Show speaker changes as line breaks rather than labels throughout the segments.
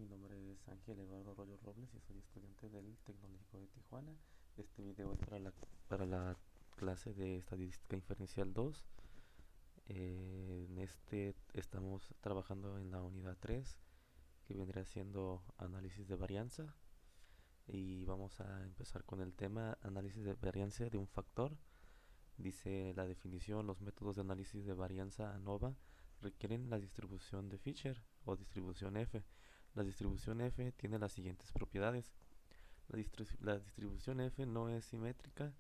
Mi nombre es Ángel Eduardo Arroyo Robles y soy estudiante del Tecnológico de Tijuana. Este video es para la clase de Estadística Inferencial 2. En este estamos trabajando en la unidad 3, que vendría siendo análisis de varianza. Y vamos a empezar con el tema análisis de varianza de un factor. Dice la definición: los métodos de análisis de varianza ANOVA requieren la distribución de Fisher o distribución F. La distribución F tiene las siguientes propiedades. La distribución F no es simétrica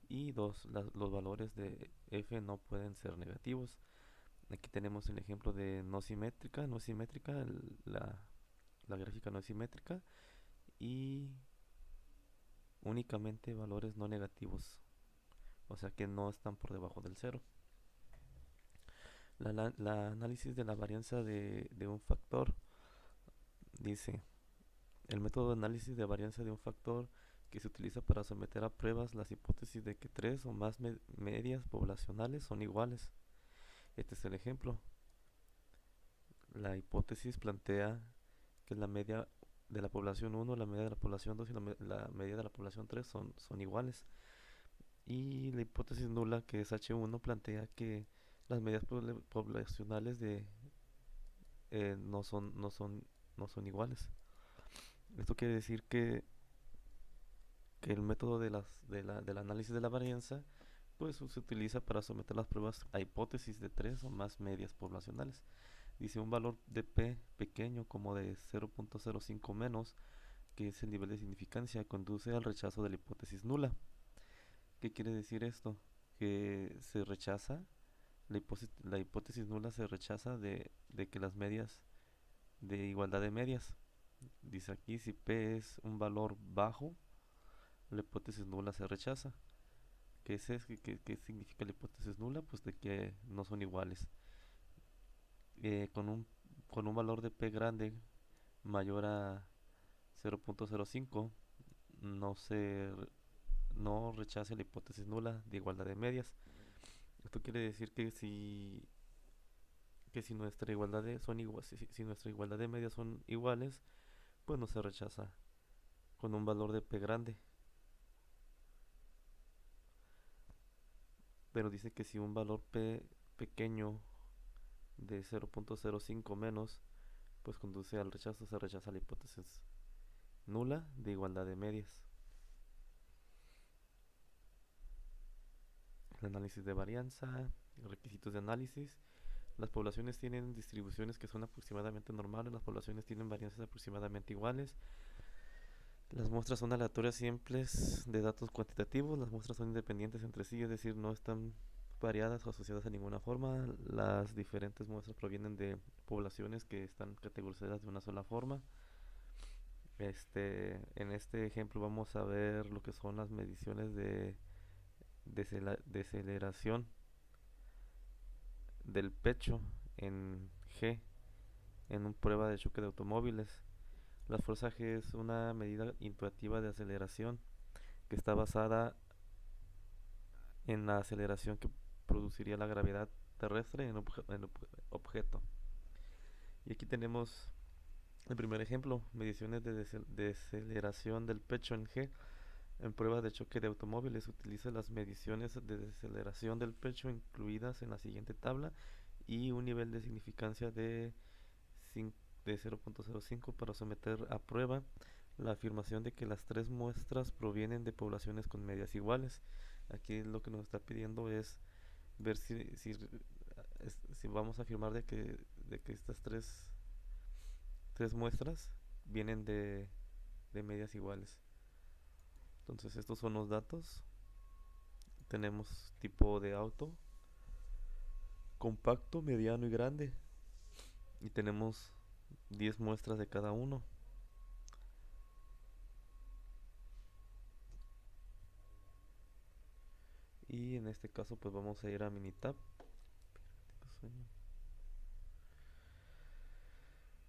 y los valores de F no pueden ser negativos. Aquí tenemos el ejemplo de no simétrica, la gráfica no es simétrica y únicamente valores no negativos, o sea que no están por debajo del cero. La análisis de la varianza de un factor dice: el método de análisis de varianza de un factor que se utiliza para someter a pruebas las hipótesis de que tres o más medias poblacionales son iguales. Este es el ejemplo. La hipótesis plantea que la media de la población 1, la media de la población 2 y la media de la población 3 son iguales. Y la hipótesis nula, que es H1, plantea que las medias poblacionales no son iguales. Esto quiere decir que el método del análisis de la varianza pues se utiliza para someter las pruebas a hipótesis de tres o más medias poblacionales. Dice: un valor de P pequeño como de 0.05 menos, que es el nivel de significancia, conduce al rechazo de la hipótesis nula. ¿Qué quiere decir esto? Que se rechaza, la hipótesis nula se rechaza de que las medias, de igualdad de medias. Dice aquí, si P es un valor bajo, la hipótesis nula se rechaza. ¿Qué significa la hipótesis nula? Pues de que no son iguales. Con un valor de P grande mayor a 0.05, no se no rechaza la hipótesis nula de igualdad de medias. Esto quiere decir que si nuestra igualdad de son igual, si nuestra igualdad de medias son iguales, pues no se rechaza con un valor de P grande. Pero dice que si un valor P pequeño de 0.05 menos, pues conduce al rechazo, se rechaza la hipótesis nula de igualdad de medias. El análisis de varianza, requisitos de análisis. Las poblaciones tienen distribuciones que son aproximadamente normales, las poblaciones tienen varianzas aproximadamente iguales. Las muestras son aleatorias simples de datos cuantitativos, las muestras son independientes entre sí, es decir, no están variadas o asociadas a ninguna forma. Las diferentes muestras provienen de poblaciones que están categorizadas de una sola forma. En este ejemplo vamos a ver lo que son las mediciones de deceleración del pecho en G, en una prueba de choque de automóviles. La fuerza G es una medida intuitiva de aceleración que está basada en la aceleración que produciría la gravedad terrestre en objeto. Y aquí tenemos el primer ejemplo: mediciones de deceleración del pecho en G. En pruebas de choque de automóviles utiliza las mediciones de deceleración del pecho incluidas en la siguiente tabla y un nivel de significancia de 0.05 para someter a prueba la afirmación de que las tres muestras provienen de poblaciones con medias iguales. Aquí lo que nos está pidiendo es ver si vamos a afirmar de que estas tres muestras vienen de medias iguales. Entonces estos son los datos. Tenemos tipo de auto: compacto, mediano y grande. Y tenemos 10 muestras de cada uno. Y en este caso pues vamos a ir a Minitab.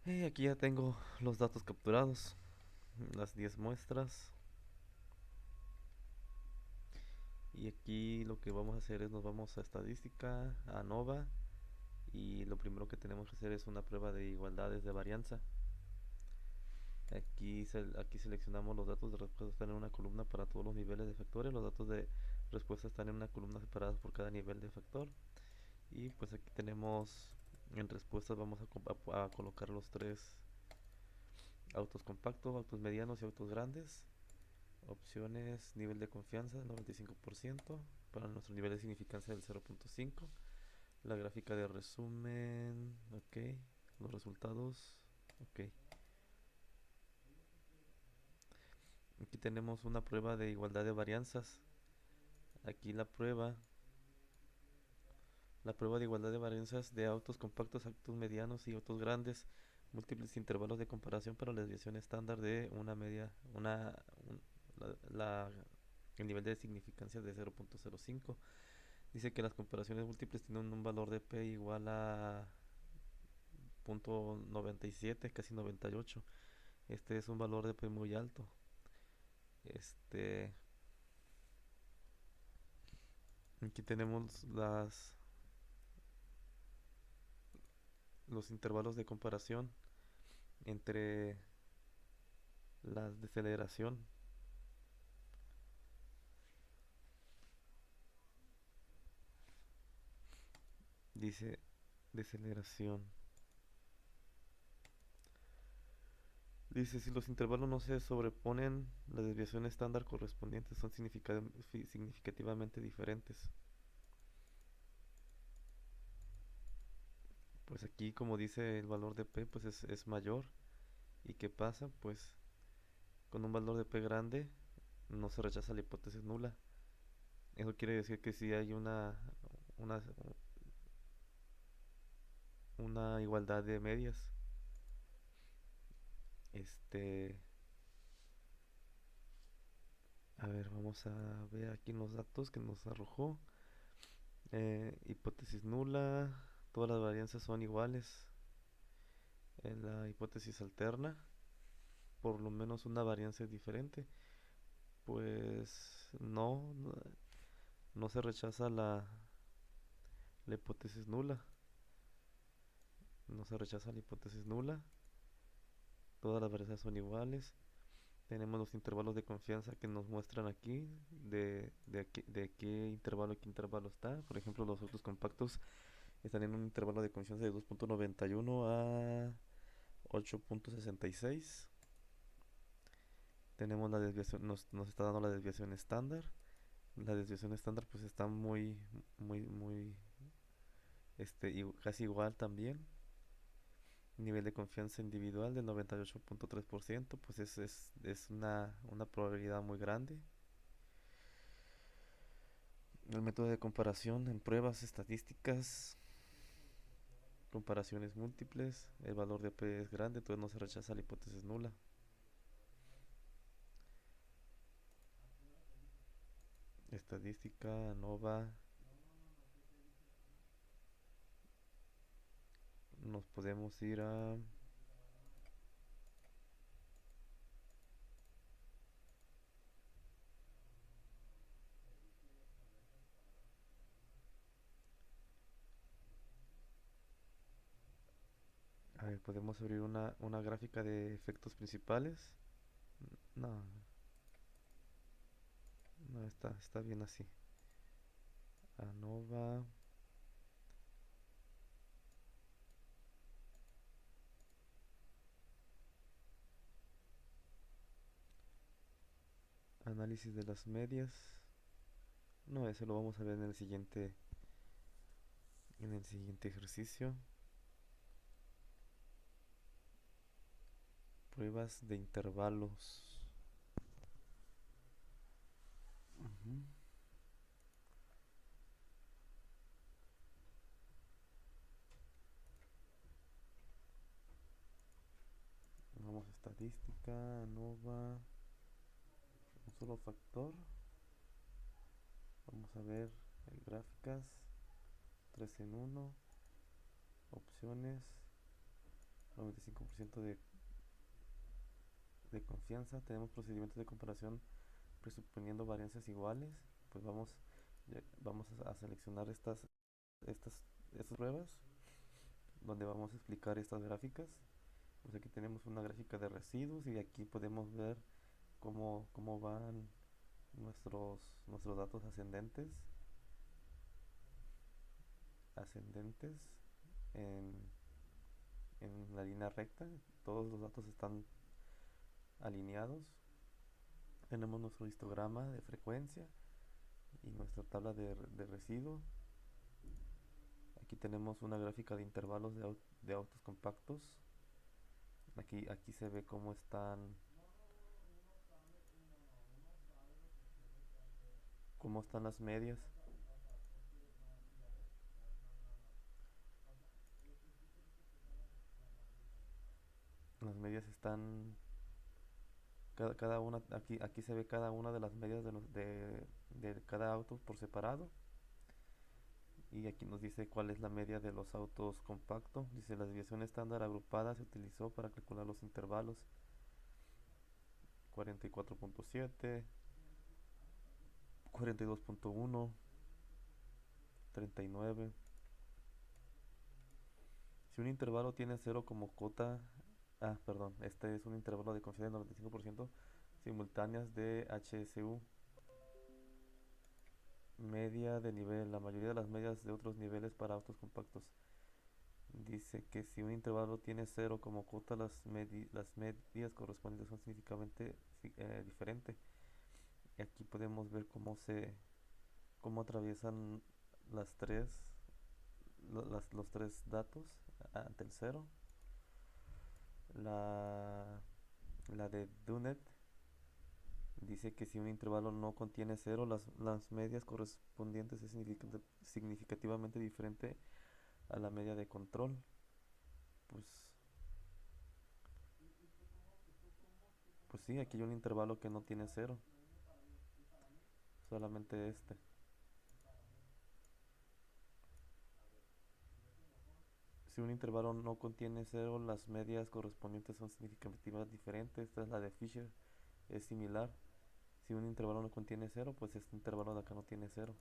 Y aquí ya tengo los datos capturados, las 10 muestras. Y aquí lo que vamos a hacer es nos vamos a estadística, a ANOVA, y lo primero que tenemos que hacer es una prueba de igualdades de varianza. Aquí seleccionamos los datos de respuesta están en una columna para todos los niveles de factores. Los datos de respuesta están en una columna separadas por cada nivel de factor. Y pues aquí tenemos en respuestas vamos a colocar los tres autos compactos, autos medianos y autos grandes. Opciones, nivel de confianza del 95%, para nuestro nivel de significancia del 0.5. La gráfica de resumen, ok. Los resultados, ok. Aquí tenemos una prueba de igualdad de varianzas. Aquí la prueba de igualdad de varianzas de autos compactos, autos medianos y autos grandes, múltiples intervalos de comparación para la desviación estándar de una media, la, la- el nivel de significancia de 0.05. Dice que las comparaciones múltiples tienen un valor de P igual a 0.97, casi 98. Este es un valor de P muy alto. Este, aquí tenemos los intervalos de comparación entre las deceleración. Dice deceleración. Dice, si los intervalos no se sobreponen, las desviaciones estándar correspondientes son significativamente diferentes. Pues aquí, como dice el valor de P, pues es mayor. ¿Y qué pasa? Pues con un valor de P grande no se rechaza la hipótesis nula. Eso quiere decir que si hay una, una igualdad de medias. Este, a ver, vamos a ver aquí en los datos que nos arrojó. Hipótesis nula, todas las varianzas son iguales. En la hipótesis alterna, por lo menos una varianza es diferente. Pues no se rechaza la hipótesis nula. No se rechaza la hipótesis nula. Todas las varianzas son iguales. Tenemos los intervalos de confianza que nos muestran aquí de qué intervalo está. Por ejemplo, los autos compactos están en un intervalo de confianza de 2.91 a 8.66. Tenemos la desviación, nos está dando la desviación estándar. La desviación estándar pues está muy, casi igual también. Nivel de confianza individual del 98.3%, pues es una probabilidad muy grande. El método de comparación en pruebas estadísticas, comparaciones múltiples, el valor de P es grande, entonces no se rechaza la hipótesis nula. Estadística, ANOVA, nos podemos ir a ver, podemos abrir una gráfica de efectos principales. No, no está bien así. ANOVA, análisis de las medias. No, eso lo vamos a ver en el siguiente ejercicio. Pruebas de intervalos. Ujú. Vamos a estadística, ANOVA, un solo factor. Vamos a ver gráficas, 3 en uno, opciones, 95% de confianza. Tenemos procedimientos de comparación presuponiendo varianzas iguales. Pues vamos a seleccionar estas, estas pruebas donde vamos a explicar estas gráficas. Pues aquí tenemos una gráfica de residuos y aquí podemos ver cómo van nuestros datos ascendentes en, en la línea recta. Todos los datos están alineados. Tenemos nuestro histograma de frecuencia y nuestra tabla de residuo. Aquí tenemos una gráfica de intervalos de autos compactos. Aquí se ve cómo están las medias. Las medias están cada una, aquí se ve cada una de las medias de cada auto por separado. Y aquí nos dice cuál es la media de los autos compactos. Dice la desviación estándar agrupada se utilizó para calcular los intervalos 44.7, 42.1, 39. Si un intervalo tiene 0 como cota, perdón, este es un intervalo de confianza del 95% simultáneas de HSU. Media de nivel, la mayoría de las medias de otros niveles para autos compactos. Dice que si un intervalo tiene 0 como cota, las medias correspondientes son significativamente diferentes. Y aquí podemos ver cómo atraviesan las tres, los tres datos ante el 0. La de Dunet dice que si un intervalo no contiene 0, las medias correspondientes es significativamente diferente a la media de control. Pues, pues sí, aquí hay un intervalo que no tiene 0, solamente este. Si un intervalo no contiene 0, las medias correspondientes son significativamente diferentes. Esta es la de Fisher, es similar. Si un intervalo no contiene 0, pues este intervalo de acá no tiene 0.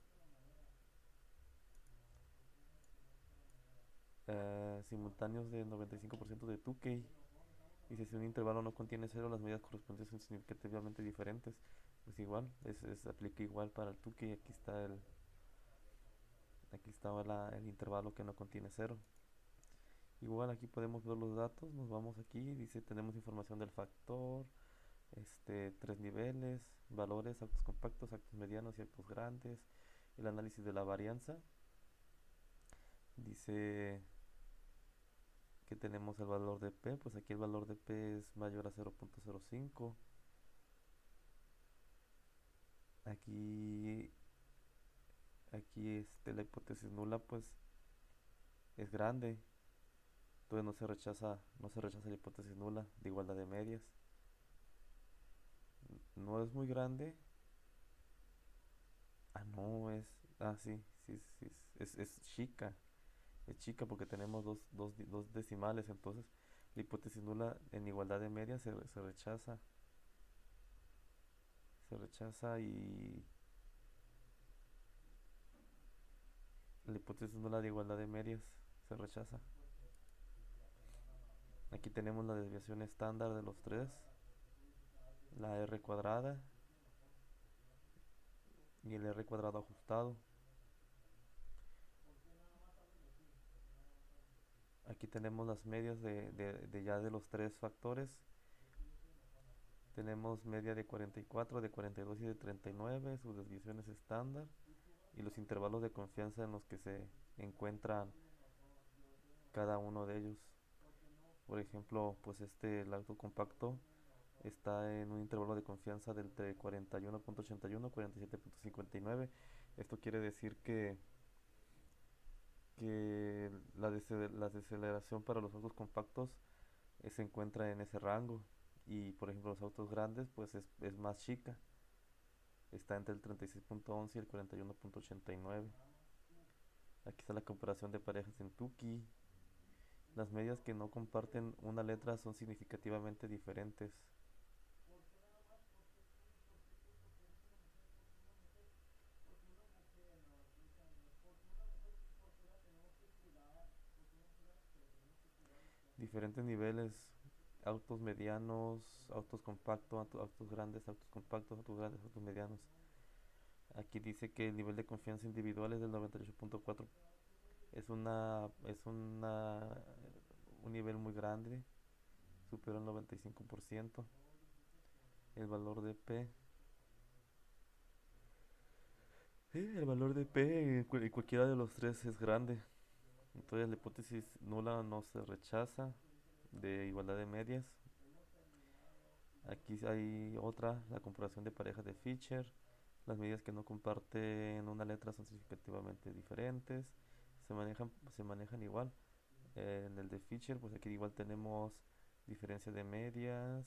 Simultáneos de 95% de Tukey. Dice, si un intervalo no contiene 0, las medidas correspondientes son significativamente diferentes. Pues igual, aplica igual para el Tukey. Aquí está el intervalo que no contiene 0. Igual aquí podemos ver los datos, nos vamos aquí, dice tenemos información del factor, tres niveles, valores, actos compactos, actos medianos y actos grandes, el análisis de la varianza. Dice que tenemos el valor de P, pues aquí el valor de P es mayor a 0.05. Aquí, la hipótesis nula pues es grande, entonces no se rechaza la hipótesis nula de igualdad de medias. No es muy grande. No es. Sí, sí, sí, es chica. Es chica porque tenemos dos decimales, entonces la hipótesis nula en igualdad de medias se rechaza. Se rechaza y la hipótesis nula de igualdad de medias se rechaza. Aquí tenemos la desviación estándar de los tres, la R cuadrada y el R cuadrado ajustado. Aquí tenemos las medias de los tres factores. Tenemos media de 44, de 42 y de 39, sus desviaciones estándar y los intervalos de confianza en los que se encuentran cada uno de ellos. Por ejemplo, pues el auto compacto está en un intervalo de confianza de entre 41.81 y 47.59. Esto quiere decir que la deceleración para los autos compactos se encuentra en ese rango, y por ejemplo los autos grandes pues es más chica, está entre el 36.11 y el 41.89. Aquí está la comparación de parejas en Tukey. Las medias que no comparten una letra son significativamente diferentes. Diferentes niveles. autos medianos, autos compactos, autos grandes, autos compactos, autos grandes, autos medianos. Aquí dice que el nivel de confianza individual es del 98.4. Un nivel muy grande, supera el 95%. El valor de P. El valor de P en cualquiera de los tres es grande. Entonces la hipótesis nula no se rechaza de igualdad de medias. Aquí hay otra, la comparación de parejas de Fisher. Las medidas que no comparten una letra son significativamente diferentes. Se manejan igual. En el de Fisher, pues aquí igual tenemos diferencia de medias,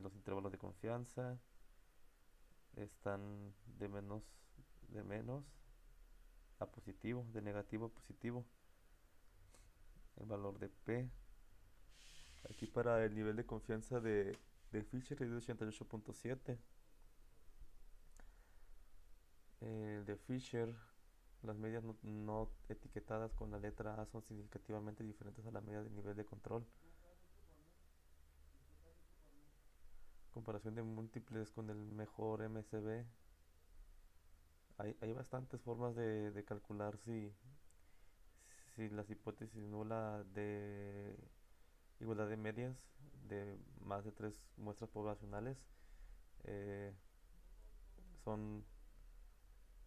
los intervalos de confianza están de menos a positivo, de negativo a positivo. El valor de P, aquí para el nivel de confianza de Fisher es de 88.7. El de Fisher, las medias no etiquetadas con la letra A son significativamente diferentes a la media del nivel de control. Comparación de múltiples con el mejor MCB. Hay bastantes formas de calcular si las hipótesis nula de igualdad de medias de más de tres muestras poblacionales eh, son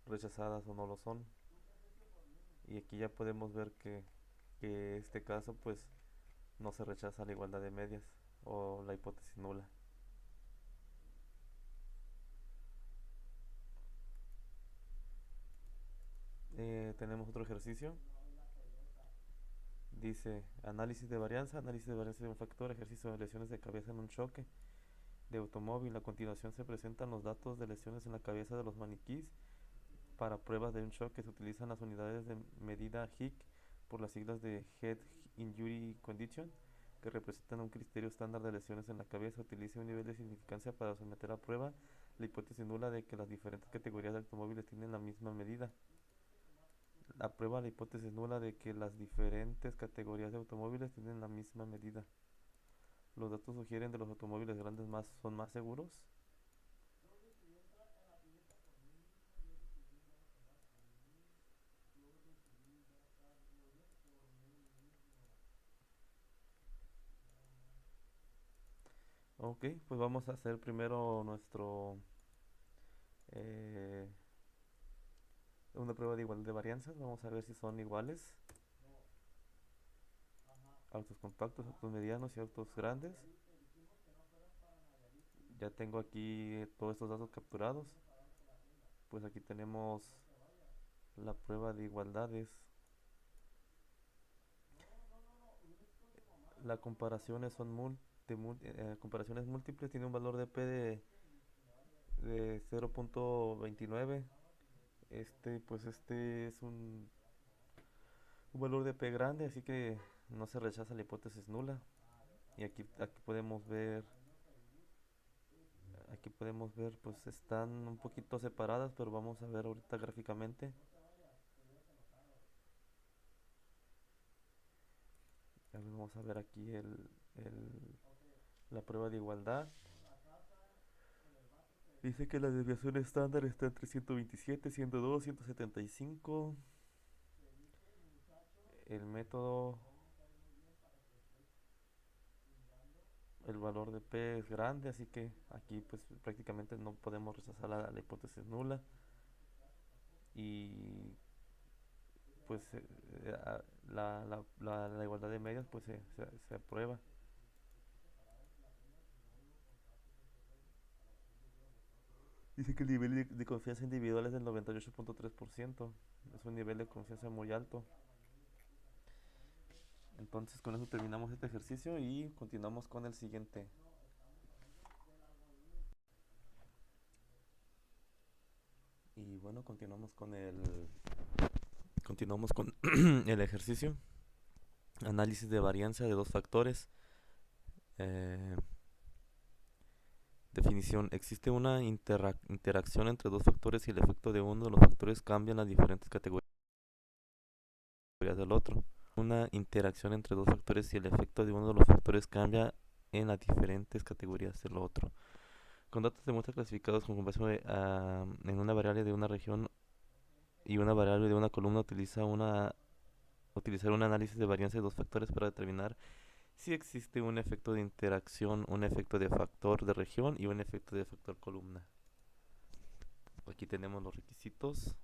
rechazadas o no lo son. Y aquí ya podemos ver que este caso pues no se rechaza la igualdad de medias o la hipótesis nula. Tenemos otro ejercicio. Dice análisis de varianza de un factor, ejercicio de lesiones de cabeza en un choque de automóvil. A continuación se presentan los datos de lesiones en la cabeza de los maniquís. Para pruebas de un choque se utilizan las unidades de medida HIC por las siglas de Head Injury Condition, que representan un criterio estándar de lesiones en la cabeza. Utilice un nivel de significancia para someter a prueba la hipótesis nula de que las diferentes categorías de automóviles tienen la misma medida. Aprueba la hipótesis nula de que las diferentes categorías de automóviles tienen la misma medida. Los datos sugieren que los automóviles grandes son más seguros. Ok, pues vamos a hacer primero eh, una prueba de igualdad de varianzas. Vamos a ver si son iguales. Autos compactos, autos medianos y autos grandes. Ya tengo aquí todos estos datos capturados. Pues aquí tenemos la prueba de igualdades. Las comparaciones son comparaciones múltiples. Tiene un valor de P de 0.29. Este es un valor de P grande, así que no se rechaza la hipótesis nula. Y aquí podemos ver, pues están un poquito separadas, pero vamos a ver ahorita gráficamente. Vamos a ver aquí la prueba de igualdad. Dice que la desviación estándar está entre 127, 102, 175. El método, el valor de P es grande, así que aquí pues prácticamente no podemos rechazar la hipótesis nula. Y pues la igualdad de medias pues se aprueba. Dice que el nivel de confianza individual es del 98.3%. Es un nivel de confianza muy alto. Entonces con eso terminamos este ejercicio y continuamos con el siguiente. Y bueno, continuamos con el ejercicio. Análisis de varianza de dos factores. Eh, Definición. Existe una interacción entre dos factores y el efecto de uno de los factores cambia las diferentes categorías del otro. una interacción entre dos factores si el efecto de uno de los factores cambia en las diferentes categorías del otro. Con datos de muestra clasificados con base en una variable de una región y una variable de una columna, utilizar un análisis de varianza de dos factores para determinar si existe un efecto de interacción, un efecto de factor de región y un efecto de factor columna. Aquí tenemos los requisitos.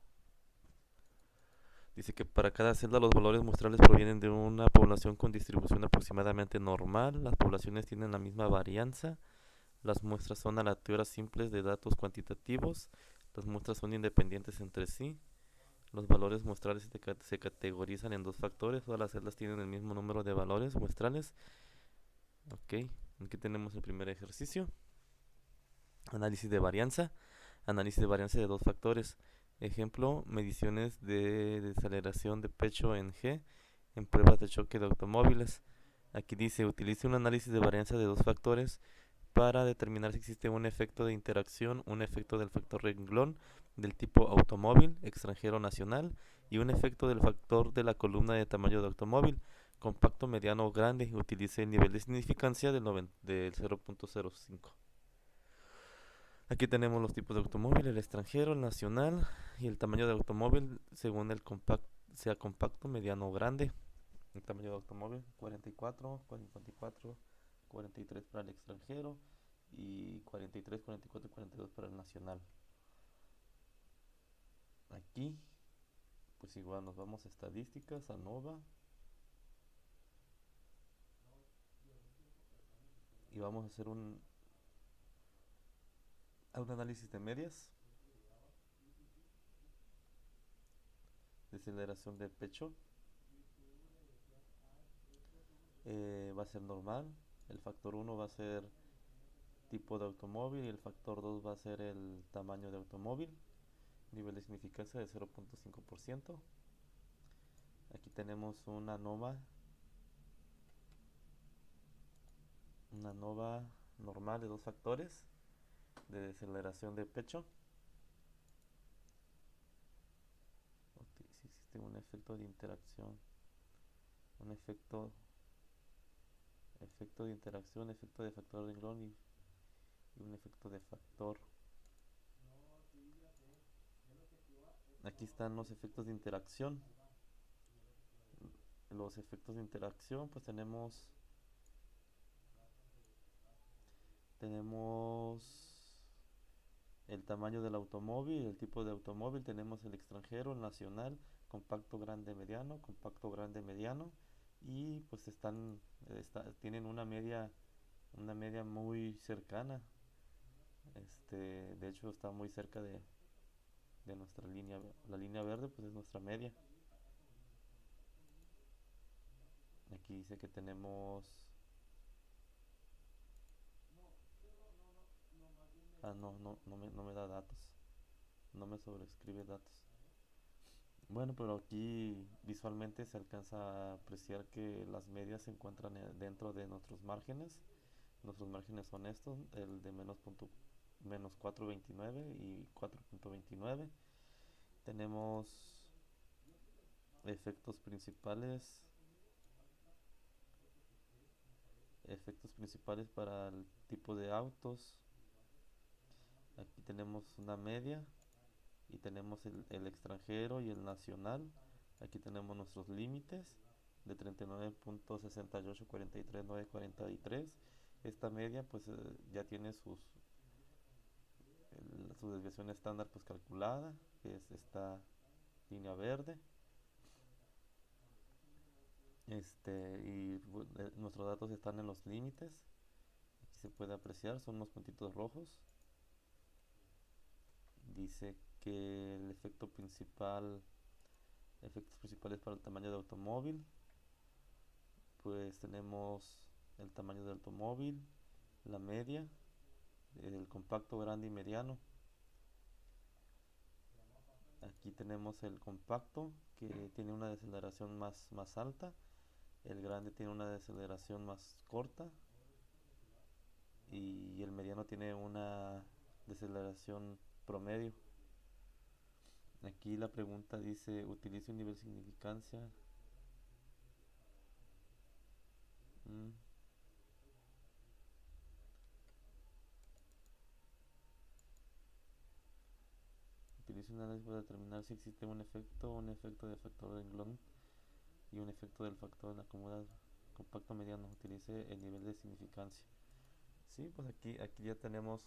Dice que para cada celda los valores muestrales provienen de una población con distribución aproximadamente normal. Las poblaciones tienen la misma varianza. Las muestras son aleatorias simples de datos cuantitativos. Las muestras son independientes entre sí. Los valores muestrales se categorizan en dos factores. Todas las celdas tienen el mismo número de valores muestrales. Ok, aquí tenemos el primer ejercicio. Análisis de varianza. Análisis de varianza de dos factores. Ejemplo, mediciones de desaceleración de pecho en G en pruebas de choque de automóviles. Aquí dice, utilice un análisis de varianza de dos factores para determinar si existe un efecto de interacción, un efecto del factor renglón del tipo automóvil, extranjero, nacional, y un efecto del factor de la columna de tamaño de automóvil, compacto, mediano o grande. Utilice el nivel de significancia del 0.05. Aquí tenemos los tipos de automóvil, el extranjero, el nacional y el tamaño de automóvil según sea compacto, mediano o grande. El tamaño de automóvil 44, 54, 43 para el extranjero y 43, 44 y 42 para el nacional. Aquí pues igual nos vamos a estadísticas, a NOVA, y vamos a hacer un análisis de medias. Deceleración de pecho va a ser normal. El factor 1 va a ser tipo de automóvil y el factor 2 va a ser el tamaño de automóvil. Nivel de significancia de 0.5%. Aquí tenemos una nova normal de dos factores de deceleración de pecho. Si existe un efecto de interacción, un efecto de interacción, efecto de factor de renglón y un efecto de factor. Aquí están los efectos de interacción. Los efectos de interacción, pues tenemos el tamaño del automóvil, el tipo de automóvil, tenemos el extranjero, el nacional, compacto, compacto, grande, mediano, y pues tienen una media muy cercana. De hecho está muy cerca de nuestra línea. La línea verde pues es nuestra media. Aquí dice que tenemos... no me da datos. No me sobrescribe datos. Bueno, pero aquí visualmente se alcanza a apreciar que las medias se encuentran dentro de nuestros márgenes. Nuestros márgenes son estos, el de menos 4.29 y 4.29. Tenemos efectos principales para el tipo de autos. Aquí tenemos una media y tenemos el extranjero y el nacional. Aquí tenemos nuestros límites de 39.68, 43, 9, 43. Esta media pues ya tiene su desviación estándar pues calculada, que es esta línea verde. Nuestros datos están en los límites. Aquí se puede apreciar, son unos puntitos rojos. Dice que efectos principales para el tamaño de automóvil, pues tenemos el tamaño del automóvil, la media, el compacto, grande y mediano. Aquí tenemos el compacto, que tiene una deceleración más alta. El grande tiene una deceleración más corta. Y el mediano tiene una deceleración promedio. Aquí la pregunta dice, utilice un nivel de significancia utiliza un análisis para determinar si existe un efecto de factor de renglón y un efecto del factor en la comunidad compacto mediano. Utilice el nivel de significancia. Sí, pues aquí ya tenemos,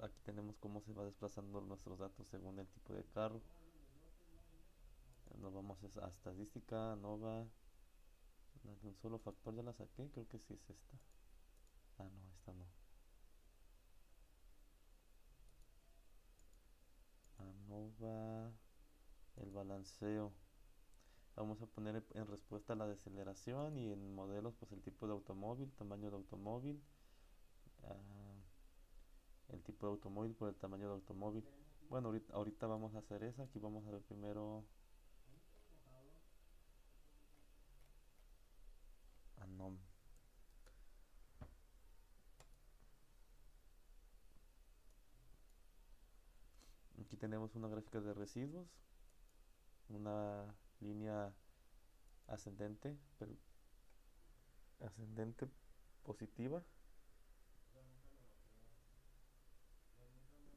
aquí tenemos cómo se va desplazando nuestros datos según el tipo de carro. Nos vamos a estadística, ANOVA. La de un solo factor ya la saqué, creo que sí es esta. Ah, no, esta no. ANOVA, el balanceo. Vamos a poner en respuesta la deceleración y en modelos pues el tipo de automóvil, tamaño de automóvil, ah, el tipo de automóvil por el tamaño de automóvil. Bueno, ahorita vamos a hacer esa. Aquí vamos a ver primero ANOM. Aquí tenemos una gráfica de residuos, una línea ascendente, ascendente positiva.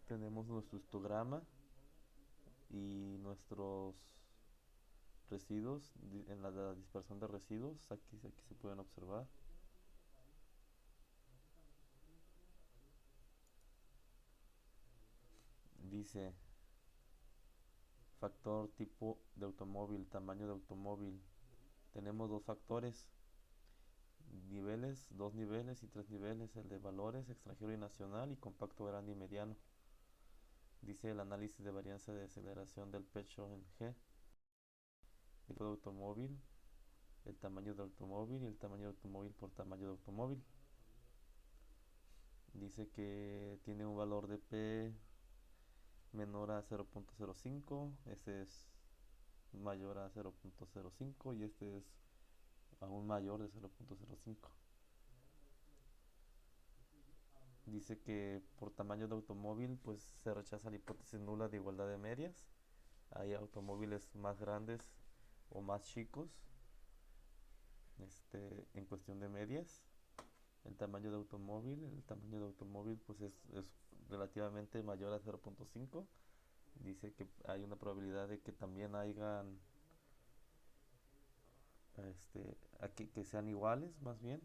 Tenemos nuestro histograma y nuestros residuos en la dispersión de residuos. Aquí se pueden observar. Dice factor tipo de automóvil, tamaño de automóvil. Tenemos dos factores, niveles, dos niveles y tres niveles, el de valores, extranjero y nacional, y compacto, grande y mediano. Dice el análisis de varianza de aceleración del pecho en G, tipo de automóvil, el tamaño de automóvil y el tamaño de automóvil por tamaño de automóvil. Dice que tiene un valor de P menor a 0.05, este es mayor a 0.05 y este es aún mayor de 0.05. Dice que por tamaño de automóvil pues se rechaza la hipótesis nula de igualdad de medias. Hay automóviles más grandes o más chicos en cuestión de medias. El tamaño de automóvil pues es relativamente mayor a 0.5. Dice que hay una probabilidad de que también hayan aquí, que sean iguales más bien.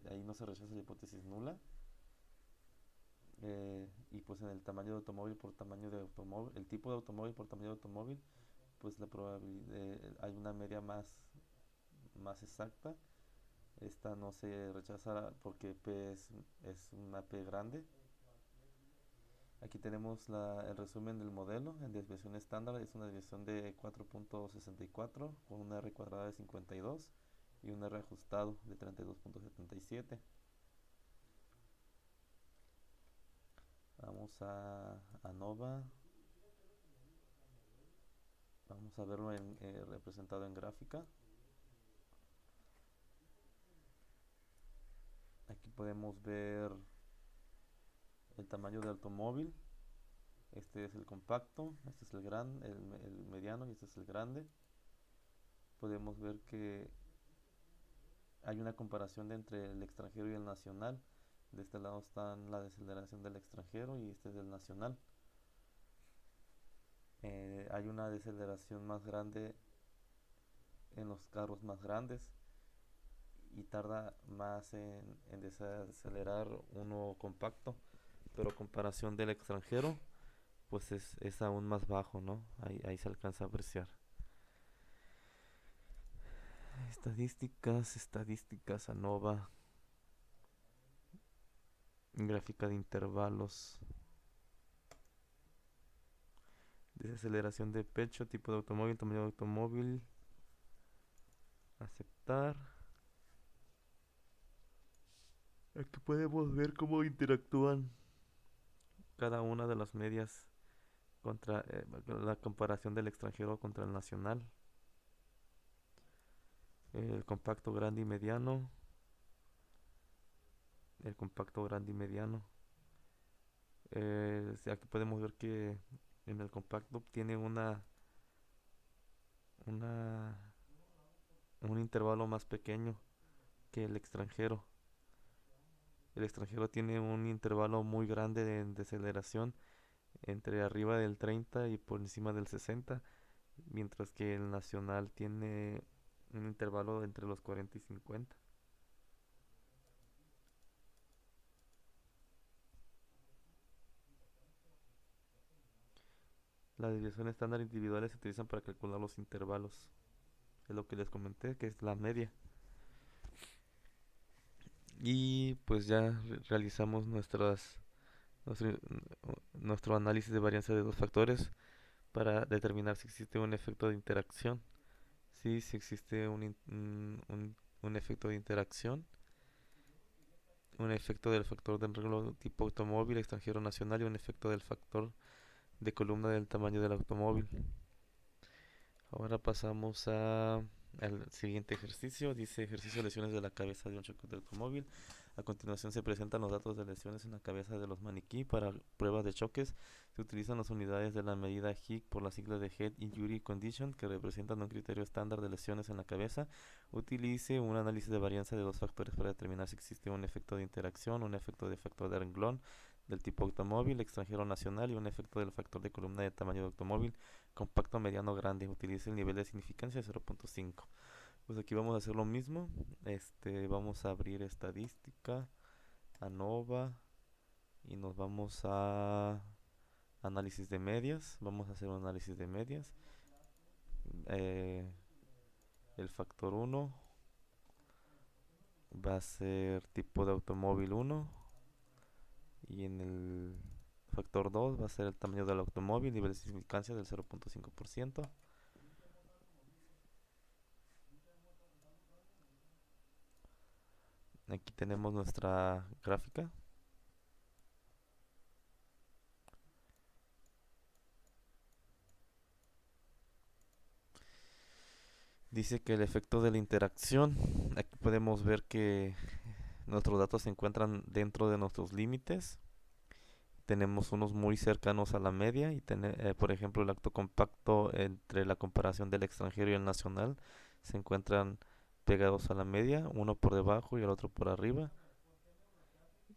Ahí no se rechaza la hipótesis nula. Y pues en el tamaño de automóvil por tamaño de automóvil, el tipo de automóvil por tamaño de automóvil, pues la probabilidad, hay una media más exacta. Esta no se rechaza porque P es una P grande. Aquí tenemos el resumen del modelo en desviación estándar. Es una desviación de 4.64 con una R cuadrada de 52 y un R ajustado de 32.77. Vamos a Nova. Vamos a verlo representado en gráfica. Aquí podemos ver el tamaño del automóvil. Este es el compacto, este es el mediano y este es el grande. Podemos ver que hay una comparación entre el extranjero y el nacional. De este lado está la deceleración del extranjero y este es del nacional. Hay una deceleración más grande en los carros más grandes y tarda más en desacelerar uno compacto, pero comparación del extranjero pues es aún más bajo, ¿no? Ahí se alcanza a apreciar. Estadísticas, ANOVA, gráfica de intervalos, desaceleración de pecho, tipo de automóvil, tamaño de automóvil, aceptar. Aquí podemos ver cómo interactúan cada una de las medias contra la comparación del extranjero contra el nacional. El compacto grande y mediano. El compacto grande y mediano. Aquí podemos ver que en el compacto tiene una, un intervalo más pequeño que el extranjero. El extranjero tiene un intervalo muy grande de deceleración entre arriba del 30 y por encima del 60, mientras que el nacional tiene un intervalo entre los 40 y 50. Las desviaciones estándar individuales se utilizan para calcular los intervalos. Es lo que les comenté, que es la media. Y pues ya realizamos nuestro, nuestro análisis de varianza de dos factores para determinar si existe un efecto de interacción. Sí, si existe un efecto de interacción, un efecto del factor de arreglo tipo automóvil extranjero nacional y un efecto del factor de columna del tamaño del automóvil. Ahora pasamos al siguiente ejercicio. Dice ejercicio de lesiones de la cabeza de un choque de automóvil. A continuación se presentan los datos de lesiones en la cabeza de los maniquí. Para pruebas de choques se utilizan las unidades de la medida Higg por las siglas de Head Injury Condition, que representan un criterio estándar de lesiones en la cabeza. Utilice un análisis de varianza de dos factores para determinar si existe un efecto de interacción, un efecto de factor de renglón del tipo automóvil extranjero nacional y un efecto del factor de columna de tamaño de automóvil compacto, mediano, grande. Utilice el nivel de significancia 0.5. Pues aquí vamos a hacer lo mismo. Vamos a abrir estadística, ANOVA, y nos vamos a análisis de medias. Vamos a hacer un análisis de medias. Eh, el factor 1 va a ser tipo de automóvil 1 y en el factor 2 va a ser el tamaño del automóvil, nivel de significancia del 0.5%. Aquí tenemos nuestra gráfica. Dice que el efecto de la interacción, aquí podemos ver que nuestros datos se encuentran dentro de nuestros límites. Tenemos unos muy cercanos a la media y por ejemplo el acto compacto entre la comparación del extranjero y el nacional se encuentran pegados a la media, uno por debajo y el otro por arriba.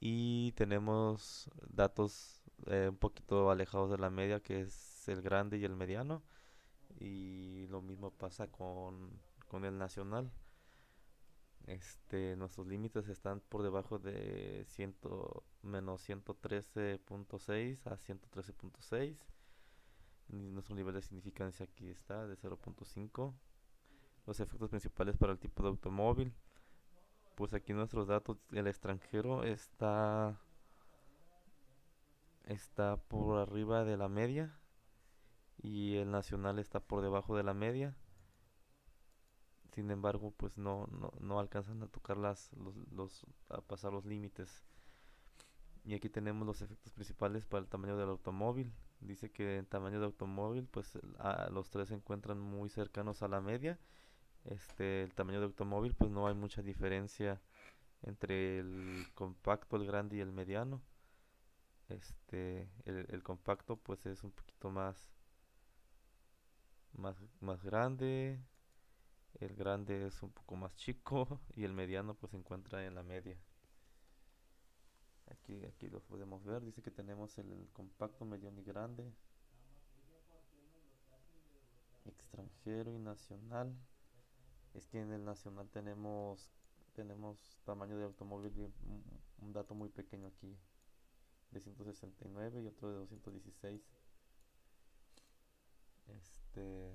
Y tenemos datos un poquito alejados de la media, que es el grande y el mediano. Y lo mismo pasa con el nacional. Nuestros límites están por debajo de menos 113.6 a 113.6. Nuestro nivel de significancia aquí está de 0.5. Los efectos principales para el tipo de automóvil. Pues aquí nuestros datos, el extranjero está por arriba de la media y el nacional está por debajo de la media. Sin embargo, pues no alcanzan a tocar a pasar los límites. Y aquí tenemos los efectos principales para el tamaño del automóvil. Dice que en tamaño de automóvil, pues los tres se encuentran muy cercanos a la media. El tamaño de automóvil, pues no hay mucha diferencia entre el compacto, el grande y el mediano. El compacto, pues es un poquito más grande. El grande es un poco más chico y el mediano, pues se encuentra en la media. Aquí lo podemos ver. Dice que tenemos el compacto, mediano y grande, extranjero y nacional. Es que en el nacional tenemos tamaño de automóvil un dato muy pequeño aquí, de 169 y otro de 216. Este,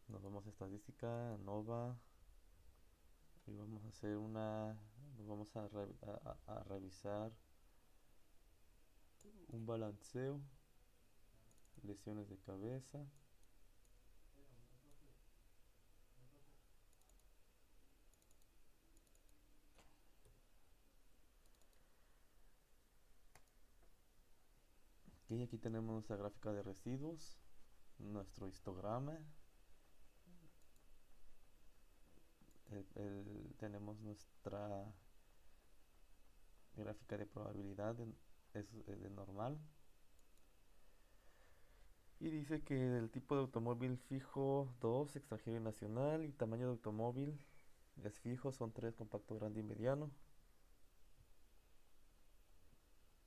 Nos vamos a estadística, NOVA, y vamos a revisar un balanceo, lesiones de cabeza. Y aquí tenemos nuestra gráfica de residuos, nuestro histograma, tenemos nuestra gráfica de probabilidad de normal. Y dice que el tipo de automóvil fijo 2, extranjero y nacional, y tamaño de automóvil es fijo, son 3, compacto, grande y mediano.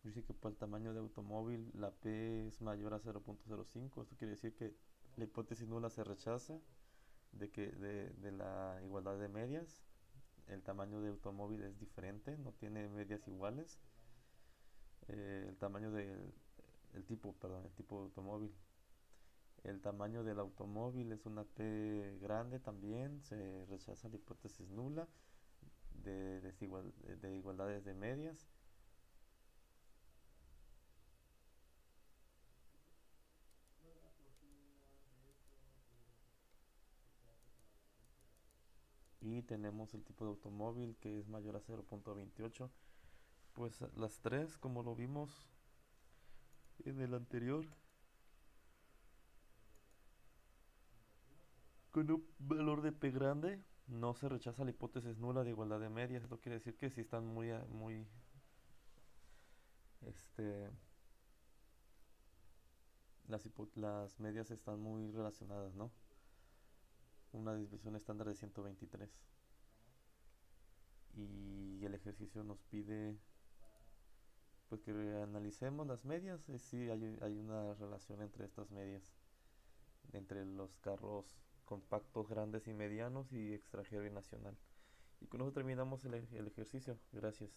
Dice que por el tamaño de automóvil la P es mayor a 0.05. Esto quiere decir que la hipótesis nula se rechaza de la igualdad de medias. El tamaño de automóvil es diferente, no tiene medias iguales. El tamaño del el tipo de automóvil. El tamaño del automóvil es una P grande también, se rechaza la hipótesis nula de igualdades de medias. Y tenemos el tipo de automóvil que es mayor a 0.28. Pues las tres, como lo vimos en el anterior, con un valor de P grande, no se rechaza la hipótesis nula de igualdad de medias. Esto quiere decir que si están este, las medias están muy relacionadas, ¿no? Una desviación estándar de 123. Y el ejercicio nos pide pues que analicemos las medias. Sí, hay una relación entre estas medias, entre los carros compactos, grandes y medianos y extranjero y nacional. Y con eso terminamos el ejercicio. Gracias.